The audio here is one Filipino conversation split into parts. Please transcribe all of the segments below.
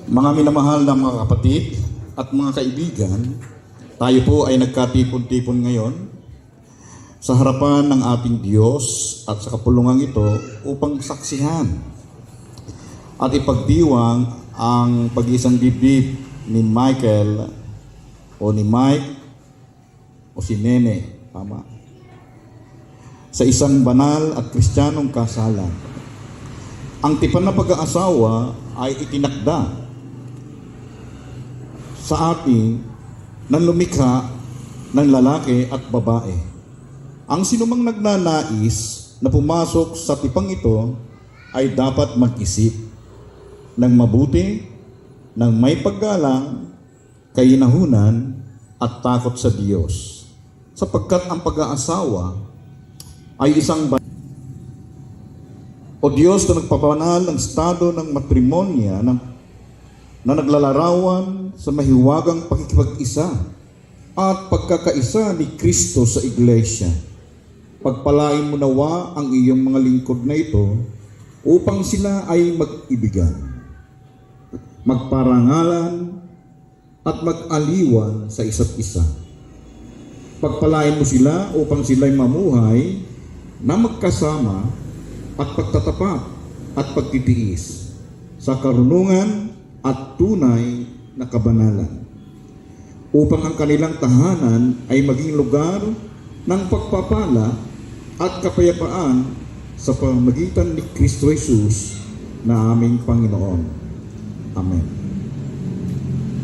Mga minamahal na mga kapatid at mga kaibigan, tayo po ay nagkatipon-tipon ngayon sa harapan ng ating Diyos at sa kapulungan ito upang saksihan at ipagdiwang ang pag-iisang dibdib ni Michael o ni Mike o si Nene, tama, sa isang banal at kristyanong kasalan. Ang tipan na pag-aasawa ay itinakda sa ating ng lumikha ng lalaki at babae. Ang sinumang nagnanais na pumasok sa tipang ito ay dapat mag-isip ng mabuti, ng may paggalang, kainahunan at takot sa Diyos. Sapagkat ang pag-aasawa ay isang o Diyos na nagpapanal ng estado ng matrimonya na naglalarawan sa mahiwagang pakikipag-isa at pagkakaisa ni Kristo sa Iglesia. Pagpalain mo nawa ang iyong mga lingkod na ito upang sila ay mag-ibigan, magparangalan at mag-aliwan sa isa't isa. Pagpalain mo sila upang sila'y mamuhay na magkasama at pagtatapat at pagtitiis sa karunungan at tunay na kabanalan, upang ang kanilang tahanan ay maging lugar ng pagpapala at kapayapaan sa pamamagitan ni Kristo Jesus na aming Panginoon. Amen.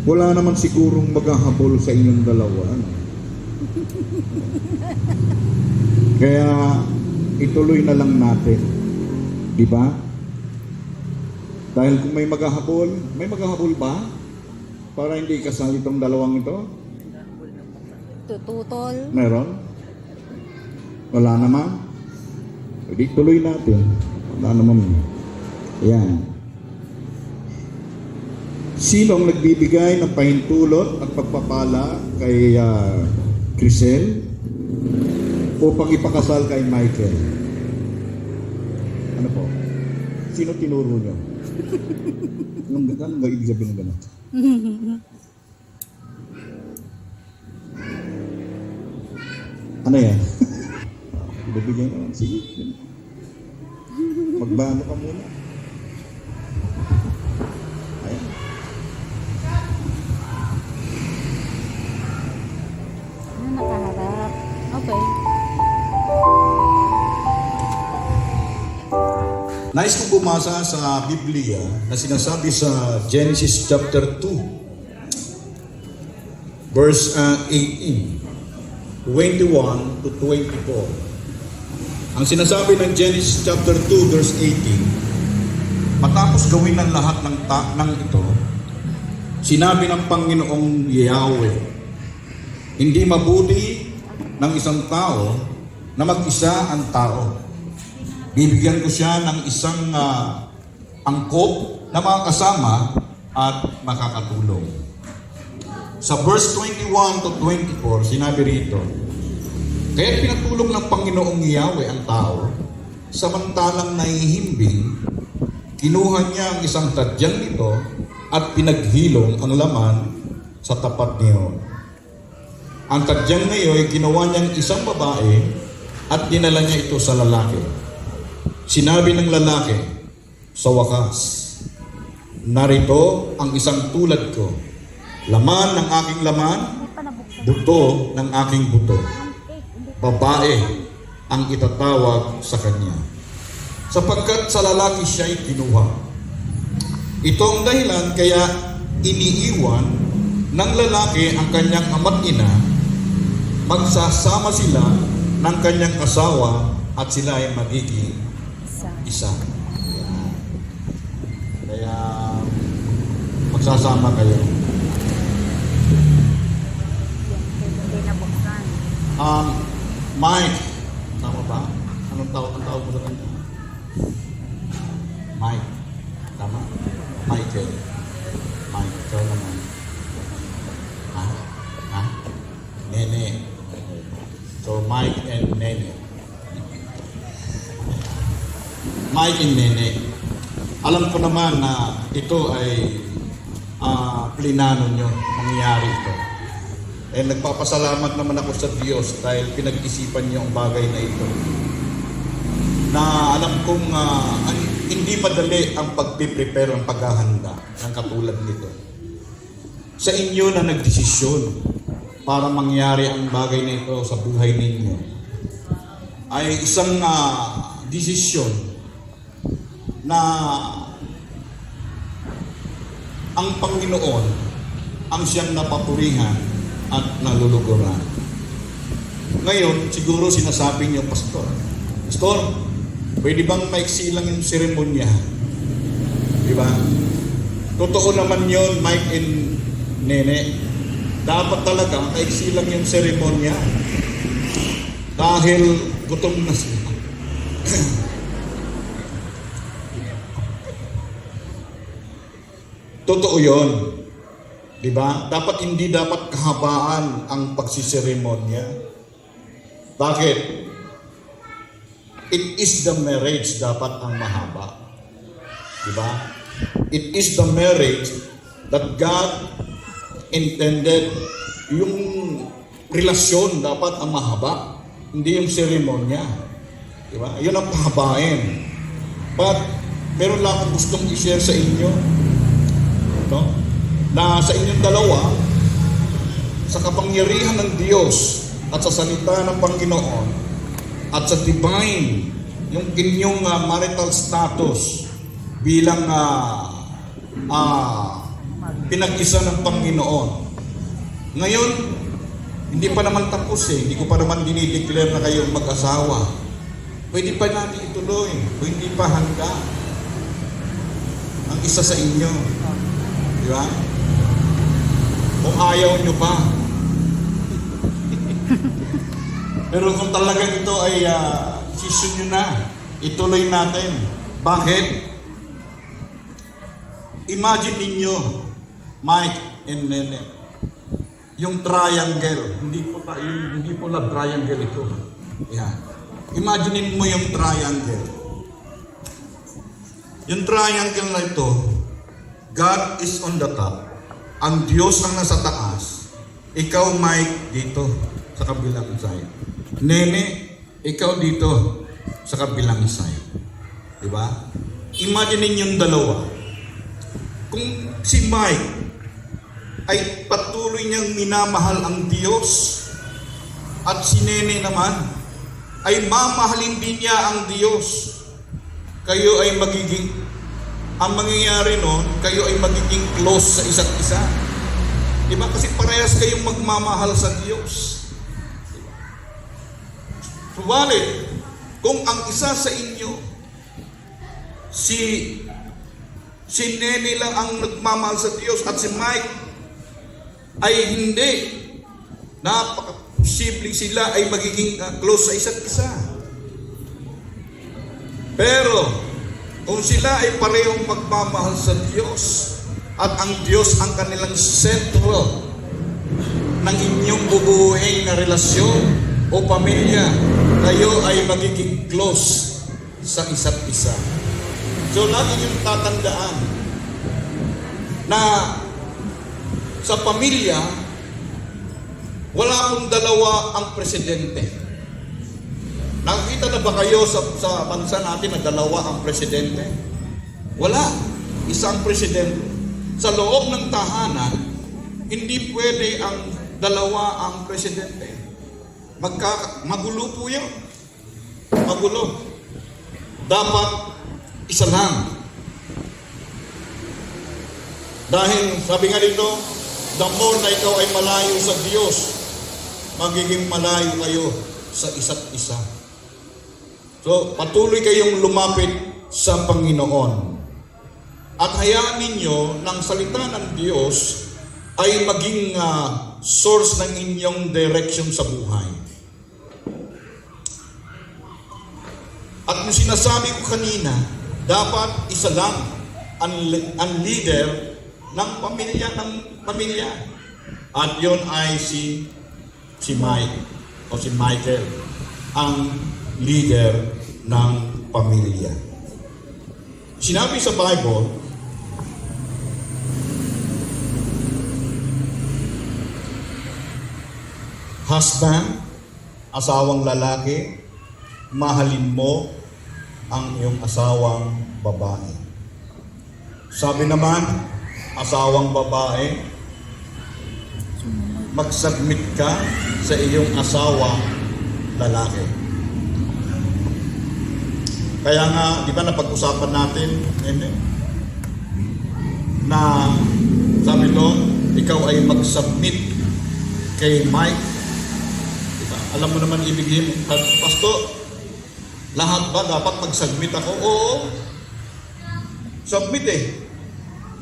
Wala naman sigurong maghahabol sa inyong dalawa. Kaya ituloy na lang natin. Di ba? Dahil kung may maghahabol ba? Para hindi kasal itong dalawang ito? Tututol. Meron? Wala naman? Hindi, tuloy natin. Wala naman. Yan. Sino ang nagbibigay ng pahintulot at pagpapala kay Crisel upang ipakasal kay Michael? Ano po? Sino tinuro nyo? Anong ibig sabihin ng gano'n? Ano yan? Bibigyan naman. Sige. Magbano ka muna. Ayan. Nakaharap. Okay. Nais kong bumasa sa Biblia na sinasabi sa Genesis chapter 2, verse 18, 21 to 24. Ang sinasabi ng Genesis chapter 2, verse 18, matapos gawin ng lahat ng ito, sinabi ng Panginoong Yahweh, hindi mabuti ng isang tao na mag-isa ang tao. Bibigyan ko siya ng isang angkop na mga kasama at makakatulong. Sa verse 21 to 24, sinabi rito, kaya pinatulong ng Panginoong Yahweh ang tao, samantalang nahihimbing, kinuha niya ang isang tadyang nito at pinaghilong ang laman sa tapat niyo. Ang tadyang na iyon ay ginawa niyang isang babae at dinala niya ito sa lalaki. Sinabi ng lalaki, sa wakas, narito ang isang tulad ko, laman ng aking laman, buto ng aking buto. Babae ang itatawag sa kanya, sapagkat sa lalaki siya'y kinuha. Ito ang dahilan kaya iniiwan ng lalaki ang kanyang ama't ina, magsasama sila ng kanyang asawa at sila ay magiging isa. Kaya magsasama kayo. Mike, tama ba? Ang tawag mo sa kanya? Mike, tama? Michael. Mike, ikaw naman. Ha? Nene. So Mike and Nene. Mike and Nene. Alam ko naman na ito ay plinano nyo mangyayari ito. Eh, nagpapasalamat naman ako sa Diyos dahil pinag-isipan niyo ang bagay na ito. Na alam kong hindi madali ang pag-prepare, ang paghahanda ng katulad nito. Sa inyo na nagdesisyon para mangyari ang bagay na ito sa buhay ninyo ay isang desisyon na ang Panginoon ang siyang napapurihan at naluluguran. Ngayon, siguro sinasabi niyo, Pastor, pwede bang maiksi lang yung seremonya? Di ba? Totoo naman yun, Mike and Nene. Dapat talaga maiksi lang yung seremonya. Dahil gutom na sila. Totoo yun. Di ba? Hindi dapat kahabaan ang pagsiseremonya. Bakit? It is the marriage dapat ang mahaba. Di ba? It is the marriage that God intended. Yung relasyon dapat ang mahaba, hindi yung seremonya. Di ba? Yun ang pahabain. But, meron lang akong gustong i-share sa inyo. No? Na sa inyong dalawa, sa kapangyarihan ng Diyos at sa salita ng Panginoon at sa divine, yung inyong marital status bilang pinag-isa ng Panginoon. Ngayon, hindi pa naman tapos Hindi ko pa naman dinideclare na kayong mag-asawa. Pwede pa natin ituloy. Hindi pa handa ang isa sa inyo. Di ba? Kung ayaw nyo pa. Pero kung talagang ito ay decision nyo na, ituloy natin. Bakit? Imagine ninyo, Mike and Nene, yung triangle. Hindi po lang triangle ito. Yan. Imagine mo yung triangle. Yung triangle na ito, God is on the top. Ang Diyos ang nasa taas. Ikaw, Mike, dito sa kabilang side. Nene, ikaw dito sa kabilang side. Diba? Imagine ninyong dalawa. Kung si Mike ay patuloy niyang minamahal ang Diyos at si Nene naman ay mamahalin din niya ang Diyos, kayo ay ang mangyayari noon, kayo ay magiging close sa isa't isa. Diba? Kasi parehas kayong magmamahal sa Diyos. Subalit, kung ang isa sa inyo, si Nene lang ang nagmamahal sa Diyos at si Mike ay hindi, napaka-posibleng sila ay magiging close sa isa't isa. Pero, kung sila ay parehong magmamahal sa Diyos at ang Diyos ang kanilang sentro ng inyong bubuuing na relasyon o pamilya, kayo ay magiging close sa isa't isa. So, lagi niyong tatandaan na sa pamilya, wala akong dalawa ang presidente. Nakikita na ba kayo sa bansa natin na dalawa ang presidente? Wala. Isang presidente. Sa loob ng tahanan, hindi pwede ang dalawa ang presidente. Magulo po yun. Magulo. Dapat isa lang. Dahil sabi nga dito, the more na ikaw ay malayo sa Diyos, magiging malayo kayo sa isa't isa. So, patuloy kayong lumapit sa Panginoon. At hayaan ninyo ng salita ng Diyos ay maging source ng inyong direction sa buhay. At yung sinasabi ko kanina, dapat isa lang ang leader ng pamilya. At yun ay si Mike o si Michael, ang leader ng pamilya. Sinabi sa Bible, husband, asawang lalaki, mahalin mo ang iyong asawang babae. Sabi naman, asawang babae, mag-submit ka sa iyong asawang lalaki. Kaya nga, di ba napag-usapan natin, na sabi doon, ikaw ay mag-submit kay Mike. Diba? Alam mo naman ibig sabihin, Pastor, lahat ba dapat mag-submit ako? Oo. Submit eh.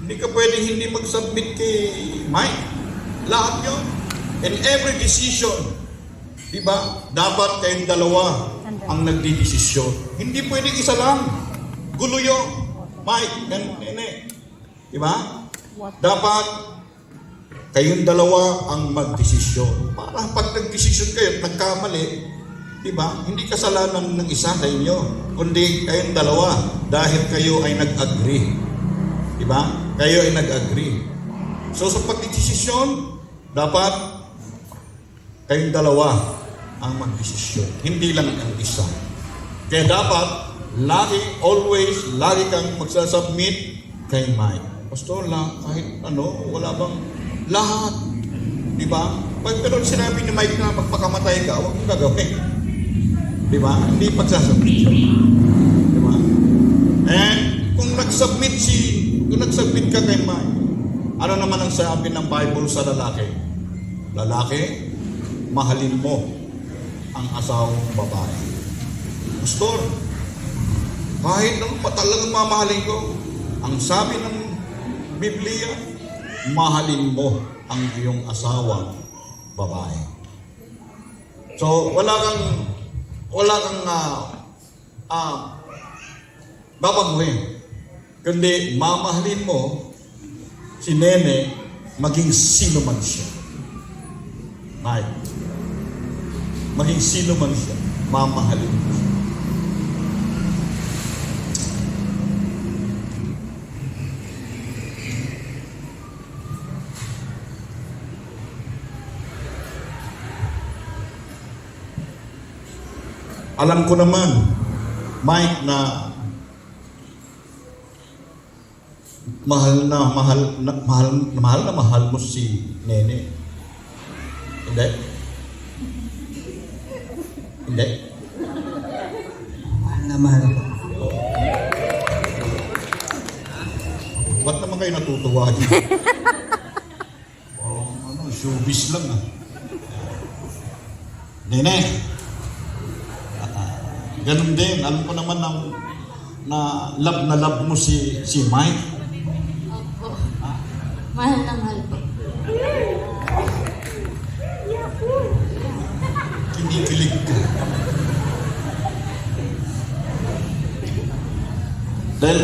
Hindi ka pwedeng hindi mag-submit kay Mike. Lahat yun. And every decision, di ba, dapat kayong dalawa ang nagdidesisyon. Hindi pwedeng isa lang. Gulo yun. Mike, nene. Di ba? Dapat kayong dalawa ang magdesisyon. Para pag nagdesisyon kayo at nagkamali, di ba? Hindi kasalanan ng isa sa inyo, kundi kayong dalawa dahil kayo ay nag-agree. Di ba? Kayo ay nag-agree. So sa pagdesisyon, dapat kayong dalawa ang magdesisyon. Hindi lang ang isa. Kaya dapat, lagi kang magsasubmit kay Mike. Pastor lang, kahit ano, wala bang lahat. Di ba? Pero sinabi ni Mike na magpakamatay ka, huwag mong gagawin. Di ba? Hindi pagsasubmit siya. Di ba? And kung nagsubmit ka kay Mike, ano naman ang sabi ng Bible sa lalaki? Lalaki, mahalin mo ang asawang babae. Pastor, kahit naman talagang mamahalin ko, ang sabi ng Biblia, mahalin mo ang iyong asawang babae. So, wala kang babaguhin. Kundi mamahalin mo si Nene maging sino man siya. Mike, maging sino man siya, mamahalin mo siya. Alam ko naman, Mike, na mahal mo si Nene. Hindi? Hindi? Mahal na mahal ko. Ba't naman kayo natutuwa dito? Showbiz lang ah. Nene, ganun din. Alam ko naman na love mo si Mike. Opo. Mahal na mahal po. Kinikilig ka. Dahil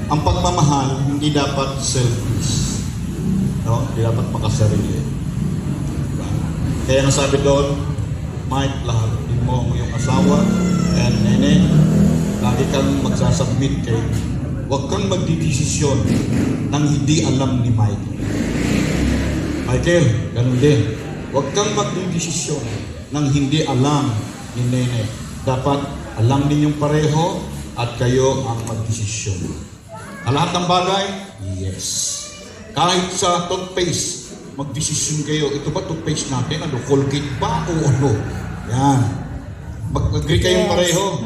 ang pagmamahal hindi dapat selfish. No? Hindi dapat makasarili. Diba? Kaya nasabi doon, Mike, lahat mo yung asawa and Nene, lagi kang magsasubmit kay, huwag kang magdidesisyon nang hindi alam ni Mike. Michael, ganun din. Huwag kang magdidesisyon nang hindi alam ni Nene. Dapat alam ninyong pareho at kayo ang magdesisyon. Sa lahat ng bagay, yes. Kahit sa toothpaste, magdesisyon kayo. Ito ba toothpaste natin? Ano, Colgate ba o ano? Yan. Mag-agree kayong pareho.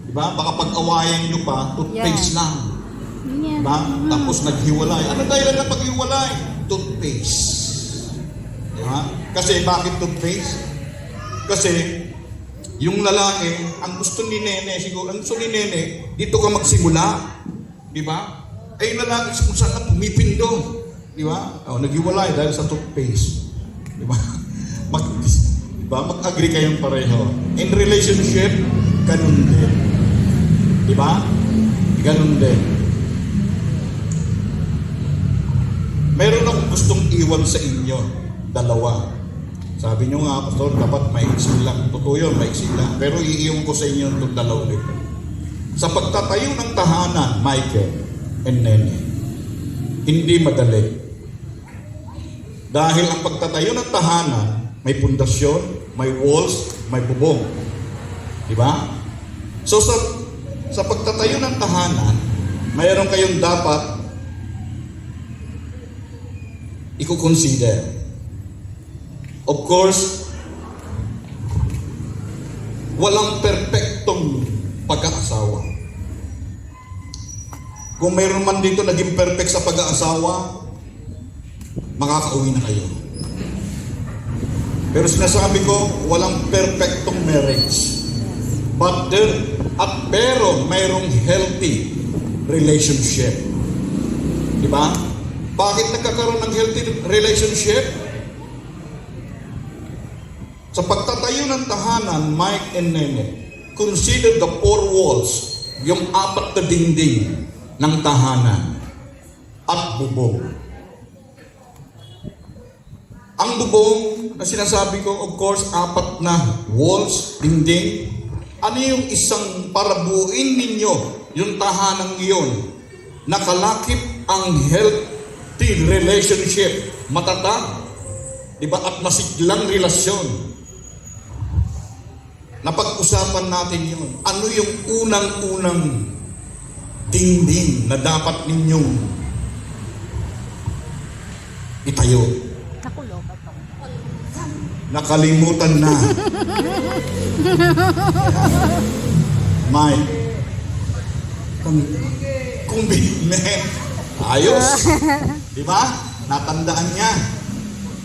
Diba? Baka pag-awayan nyo pa, toothpaste lang. Diba? Tapos naghiwalay. Ano dahilan na paghiwalay? Toothpaste. Diba? Kasi bakit toothpaste? Kasi yung lalaki, ang gusto ni Nene, siguro, ang gusto ni Nene, dito ka magsimula. Diba? Ay yung lalaki, kung saan na pumipindo. Diba? O, naghiwalay dahil sa toothpaste. Diba? Diba? Mag-agree kayong pareho. In relationship, ganun din. Diba? Ganun din. Meron akong gustong iwan sa inyo, dalawa. Sabi nyo nga, Pastor, dapat maiksi lang. Totoo yun, maiksi lang. Pero iiwan ko sa inyo itong dalawa nito. Sa pagtatayo ng tahanan, Michael and Nene, hindi madali. Dahil ang pagtatayo ng tahanan, may pundasyon, may walls, may bubong. Di ba? So sa pagtatayo ng tahanan, mayroon kayong dapat i-consider. Of course, walang perpektong pag-aasawa. Kung mayroon man dito naging perfect sa pag-aasawa, makakauwi na kayo. Pero sinasabi ko, walang perfectong marriage. Pero mayroong healthy relationship. Di ba? Bakit nagkakaroon ng healthy relationship? Sa pagtatayo ng tahanan, Mike and Nene, consider the four walls, yung 4 na dingding ng tahanan at bubong. Ang bubong na sinasabi ko, of course, 4 na walls, dingding. Ano yung isang para buuin ninyo yung tahanan iyon? Nakalakip ang healthy relationship, matatag, diba? At masiglang relasyon. Napag-usapan natin yun. Ano yung unang-unang dingding na dapat ninyong itayo? Nakalimutan na. Mike. Commitment. Ayos. Diba? Natandaan niya.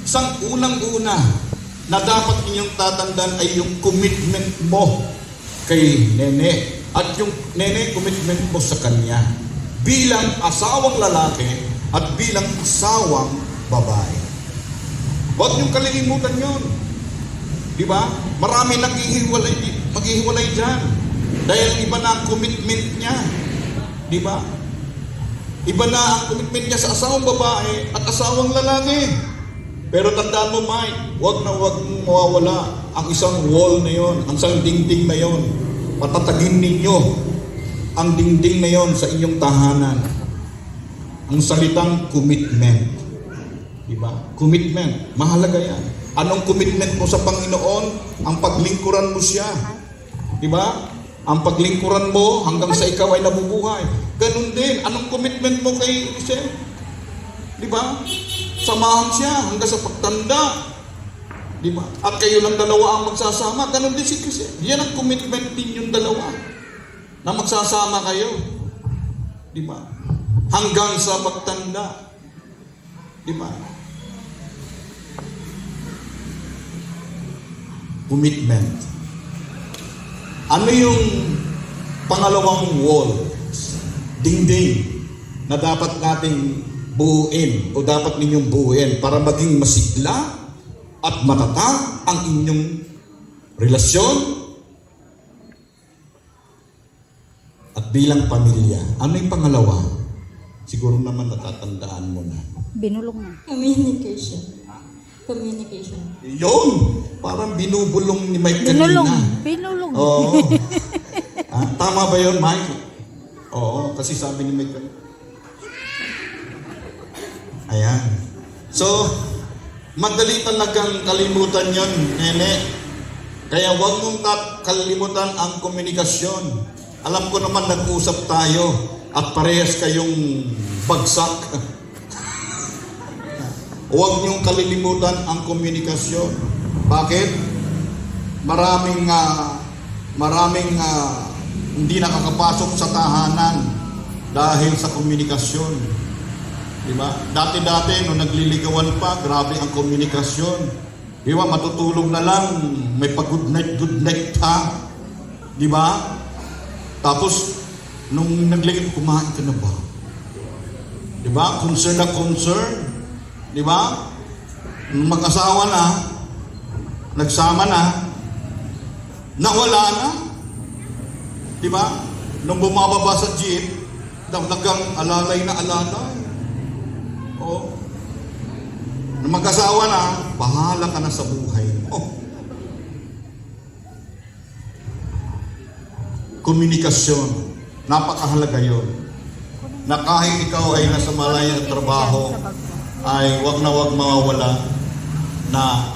Isang unang-una na dapat ninyong tatandaan ay yung commitment mo kay Nene. At yung Nene, commitment mo sa kanya. Bilang asawang lalaki at bilang asawang babae. Huwag niyong kalilimutan yun. Di ba? Marami maghihiwalay dyan. Dahil iba na ang commitment niya. Di ba? Iba na ang commitment niya sa asawang babae at asawang lalaki. Pero tandaan mo, Mike, huwag mong mawawala ang isang wall na yon, ang isang dingding na yon. Patatagin ninyo ang dingding na yon sa inyong tahanan. Ang salitang commitment. Diba? Commitment. Mahalaga yan. Anong commitment mo sa Panginoon? Ang paglingkuran mo siya. Diba? Ang paglingkuran mo hanggang sa ikaw ay nabubuhay. Ganun din. Anong commitment mo kay Michelle? Diba? Samahan siya hanggang sa pagtanda. Diba? At kayo lang dalawa ang magsasama. Ganun din si Chris. Yan ang commitment din yung dalawa. Na magsasama kayo. Diba? Hanggang sa pagtanda. Diba? Commitment. Ano yung pangalawang wall? Dingding na dapat nating buuin o dapat ninyong buuin para maging masigla at matatag ang inyong relasyon at bilang pamilya. Ano yung pangalawa? Siguro naman natatandaan mo na. Binulong na. Communication. Communication. Yun! Parang binubulong ni Mike Binulong. kanina. Binulong. Oo. Tama ba yun, Mike? Oo, kasi sabi ni Mike kanina. Ayan. So, madali talagang kalimutan yun, Nene. Kaya huwag mong kalimutan ang komunikasyon. Alam ko naman nag-usap tayo at parehas kayong bagsak. Huwag niyong kalilimutan ang komunikasyon. Bakit? Maraming hindi nakakapasok sa tahanan dahil sa komunikasyon. Diba? Dati-dati, nung nagliligawan pa, grabe ang komunikasyon. Diba? Matutulog na lang, may pag-good night pa. Diba? Tapos, nung nagliligawan, kumain ka na ba? Diba? Concern na concern. Di ba? Nung mag-asawa na, nagsama na, nawala na. Di ba? Nung bumababa sa jeep, nagang alalay na alalay. O. Nung mag-asawa na, bahala ka na sa buhay mo. Komunikasyon. Napakahalaga yun. Na kahit ikaw ay nasa malaya ng trabaho, ay wag na wag mawawala na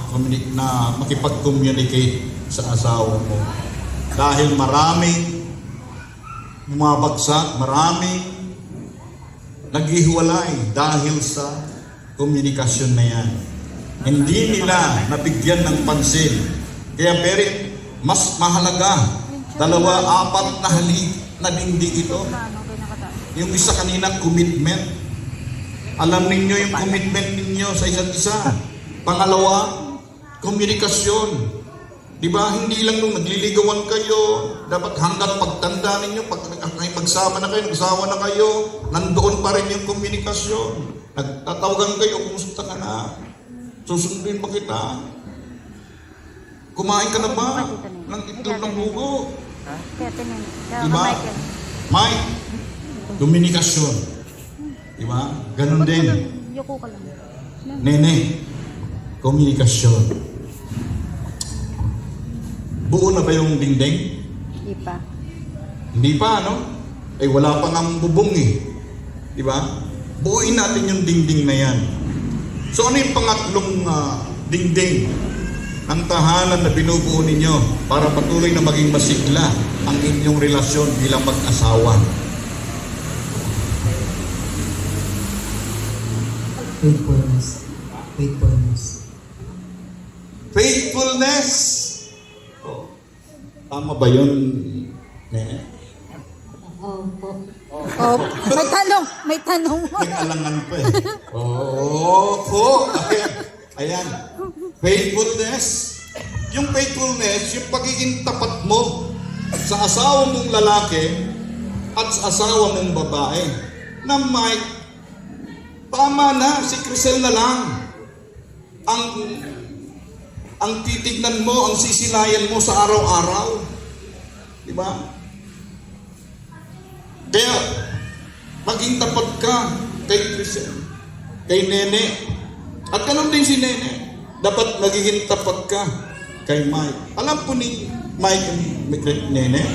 na makipag-communicate sa asawa mo. Dahil maraming bumabagsak, maraming naghihiwalay dahil sa komunikasyon na yan. Hindi nila nabigyan ng pansin. Kaya mas mahalaga, 2, 4 na halik na dingding ito. Yung isa kanina, commitment. Alam ninyo yung commitment ninyo sa isa't isa. Pangalawa, komunikasyon. Diba? Hindi lang nung nagliligawan kayo, dapat hanggang pagtanda ninyo, pag magsama na kayo, nagsawa na kayo, nandoon pa rin yung komunikasyon. Nagtatawagan kayo, kumusta ka na? Susunduin ba kita? Kumain ka na ba? Ng itlog ng bugo? Diba? Mike, komunikasyon. Diba? Ganon din. Nene, komunikasyon. Buo na ba yung dingding? Hindi pa. Hindi pa, no? Eh, wala pa ng bubong eh. Di ba? Buuin natin yung dingding na yan. So, ano yung pangatlong dingding ng tahanan na binubuo ninyo para patuloy na maging masigla ang inyong relasyon bilang mag-asawa? Faithfulness. Faithfulness. Faithfulness! Oh. Tama ba yun, Nene? Opo. Oh, may tanong. Nag-alangan pa eh. Oo po. Ayan. Faithfulness. Yung faithfulness, yung pagiging tapat mo sa asawa mong lalaki at sa asawa mong babae. Na Mike, tama na, si Crisel na lang. Ang titignan mo, ang sisilayan mo sa araw-araw. Diba? Kaya, maging tapat ka kay Crisel, kay Nene. At ganun din si Nene. Dapat magiging tapat ka kay Mike. Alam po ni Mike and Nene,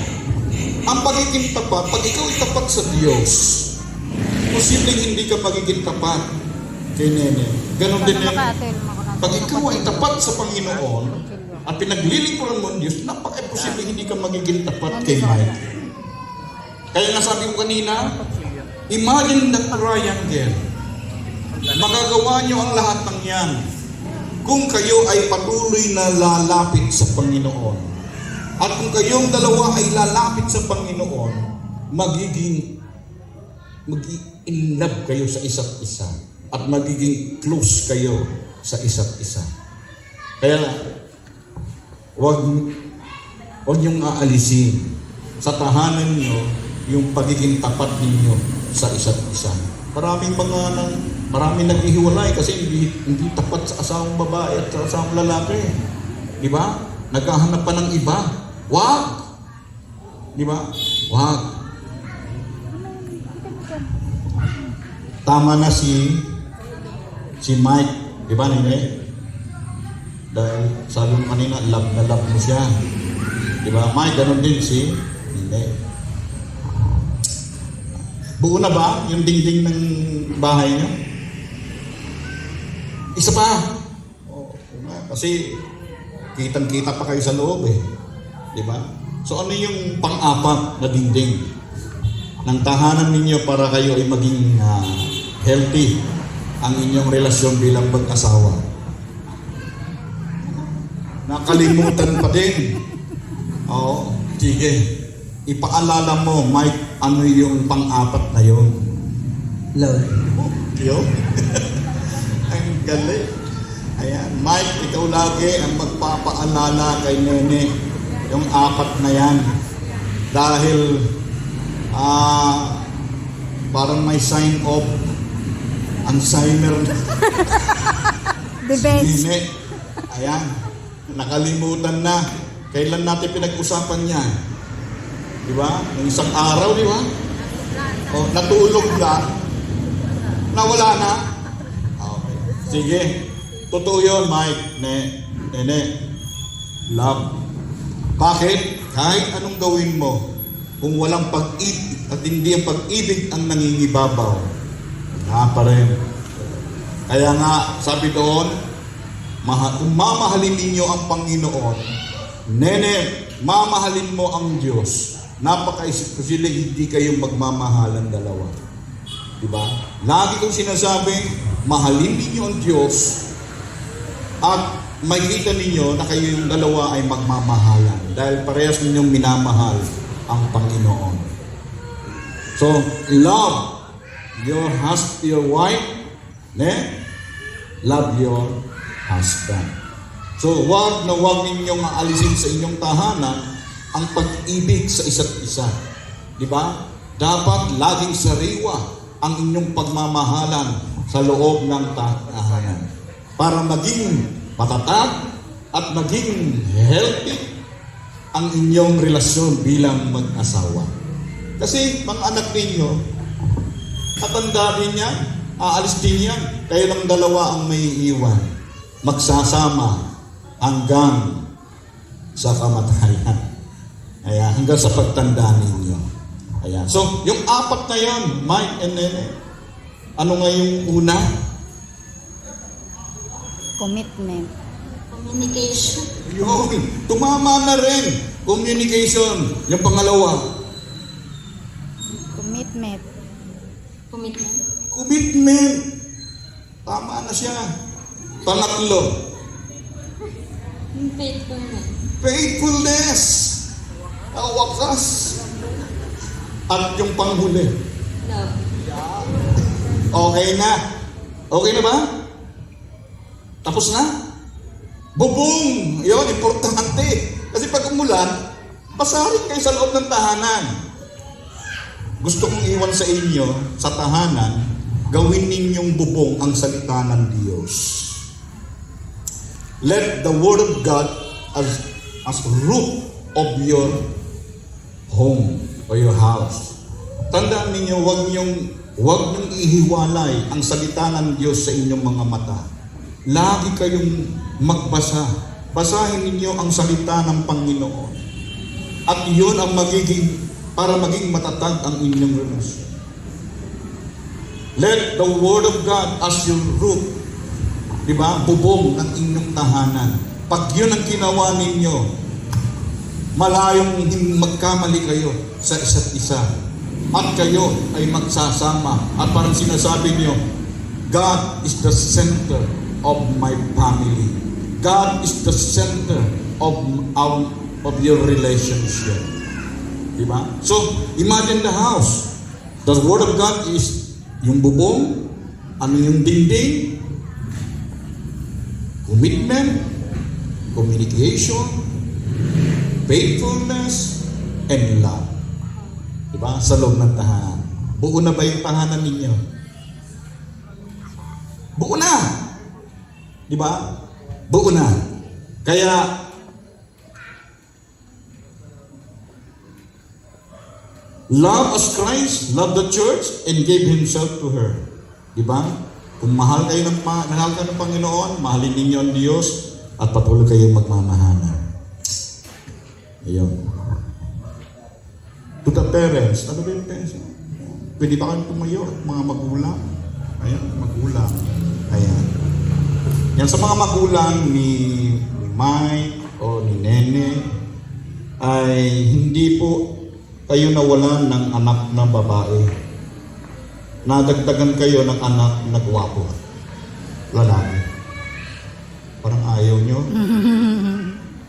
ang pagiging tapat, pag ikaw ay tapat sa Diyos, posibleng hindi ka magiging tapat kay Nene. Ganun din Nene. Pag ikaw ay tapat sa Panginoon at pinaglilingkuran mo ang Diyos, napaka-posibleng hindi ka magiging tapat kay Mike. Kaya nga sabi ko kanina, imagine the triangle. Magagawa nyo ang lahat ng yan kung kayo ay patuloy na lalapit sa Panginoon. At kung kayong dalawa ay lalapit sa Panginoon, mag-in love kayo sa isa't isa at magiging close kayo sa isa't isa. Kaya wag niyong aalisin sa tahanan niyo yung pagiging tapat ninyo sa isa't isa. Maraming naghihiwalay kasi hindi tapat sa asawang babae at sa asawang lalaki. Di ba? Naghahanap pa ng iba. Wag! Di ba? Wag. Tama na si Mike. Di ba, Nene? Dahil sabi mo kanina, love na love mo siya. Di ba? Mike, ganun din si Nene. Buo na ba yung dingding ng bahay niyo? Isa pa. Kasi kitang-kita pa kayo sa loob eh. Di ba? So ano yung pang-apat na dingding ng tahanan ninyo para kayo ay maging healthy ang inyong relasyon bilang mag-asawa? Nakalimutan pa din. Oo, sige. Ipaalala mo, Mike, ano yung pang-apat na yun? Love. Yun? Ang galing. Ayan, Mike, ikaw lagi ang magpapaalala kay Nene yung 4 na yan. Dahil parang may sign of Alzheimer. Nene. Ayan, nakalimutan na. Kailan natin pinag-usapan yan? Di ba? Yung isang araw, di ba? O, natulog na. Nawala na. Okay. Sige. Totoo yun, Mike. Nene. Love. Bakit? Kahit anong gawin mo, kung walang pag-ibig at hindi ang pag-ibig ang nangingibabaw, pa rin. Kaya nga, sabi doon, Kung mamahalin ninyo ang Panginoon, nene, mamahalin mo ang Diyos. Napaka-posible hindi kayo magmamahalan dalawa. Diba? Lagi kong sinasabi, mahalin ninyo ang Diyos at makikita ninyo na kayo yung dalawa ay magmamahalan dahil parehas ninyong minamahal ang Panginoon. So, love your wife, love your husband. So, wag na wag ninyong aalisin sa inyong tahanan ang pag-ibig sa isa't isa. Di ba? Dapat laging sariwa ang inyong pagmamahalan sa loob ng tahanan para maging matatag at maging healthy ang inyong relasyon bilang mag-asawa. Kasi mga anak ninyo, tatanda din yan, aalis din yan. Kayo ng dalawa ang may iwan. Magsasama hanggang sa kamatayan. Ayan, hanggang sa pagtanda ninyo. Ayan. So, yung apat na yan, Mike and Nene, ano nga yung una? Commitment. Communication. Yun, tumama na rin. Communication. Yung pangalawa, Commitment. Commitment. commitment. Tama na siya. Pangatlo, Faithfulness. faithfulness. Ang wakas. At yung panghuli. Love. Okay na. Okay na ba? Tapos na? Bubong! Yun, importante. Kasi pag umulan, basahin kayo sa loob ng tahanan. Gusto kong iwan sa inyo, sa tahanan, gawin ninyong bubong ang salita ng Diyos. Let the Word of God as roof of your home or your house. Tandaan ninyo, huwag niyong ihiwalay ang salita ng Diyos sa inyong mga mata. Lagi kayong magbasa. Basahin ninyo ang salita ng Panginoon. At yun ang para maging matatag ang inyong relasyon. Let the Word of God as your roof, diba? Bubong ng inyong tahanan. Pag yun ang ginawa ninyo, malayong magkamali kayo sa isa't isa. At kayo ay magsasama. At parang sinasabi niyo, God is the center of my family. God is the center of your relationship. Diba? So, imagine the house. The Word of God is yung bubong, ano yung dingding, commitment, communication, faithfulness, and love. Diba? Sa loob ng tahanan. Buo na ba yung tahanan ninyo? Buo na! Diba? Buo na. Kaya, love as Christ loved the church and gave Himself to her. Diba? Kung mahal kayo ng Panginoon, mahalin ninyo ang Diyos at patuloy kayong magmamahalan. Ayun. To the parents, ano ba yung parents? Pwede ba kayong tumayo at mga magulang? Ayan, magulang. Ayan. Yan sa mga magulang ni Mike o ni Nene ay hindi po kayo nawalan ng anak na babae. Nadagdagan kayo ng anak na gwapo. Lalaki. Parang ayaw nyo.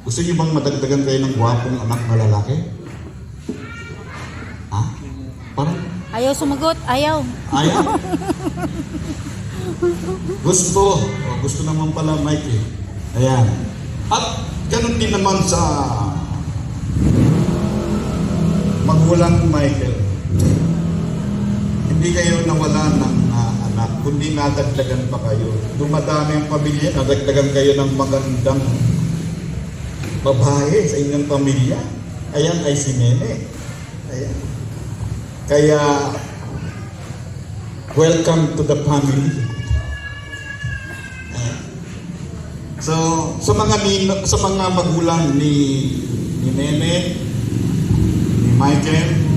Gusto nyo bang madagdagan kayo ng gwapong anak na lalaki? Ha? Parang Ayaw sumagot. Ayaw. ayaw. Gusto. Gusto naman pala Mike eh. Ayan. At ganun din naman sa magulang Michael. Hindi kayo nawala ng anak, kundi nadagdagan pa kayo. Dumadami ang pamilya, nadagdagan kayo ng magandang babae sa inyong pamilya. Ayan ay si Nene. Ayan. Kaya, welcome to the family. Ayan. So, sa mga magulang ni Nene, ni Michael,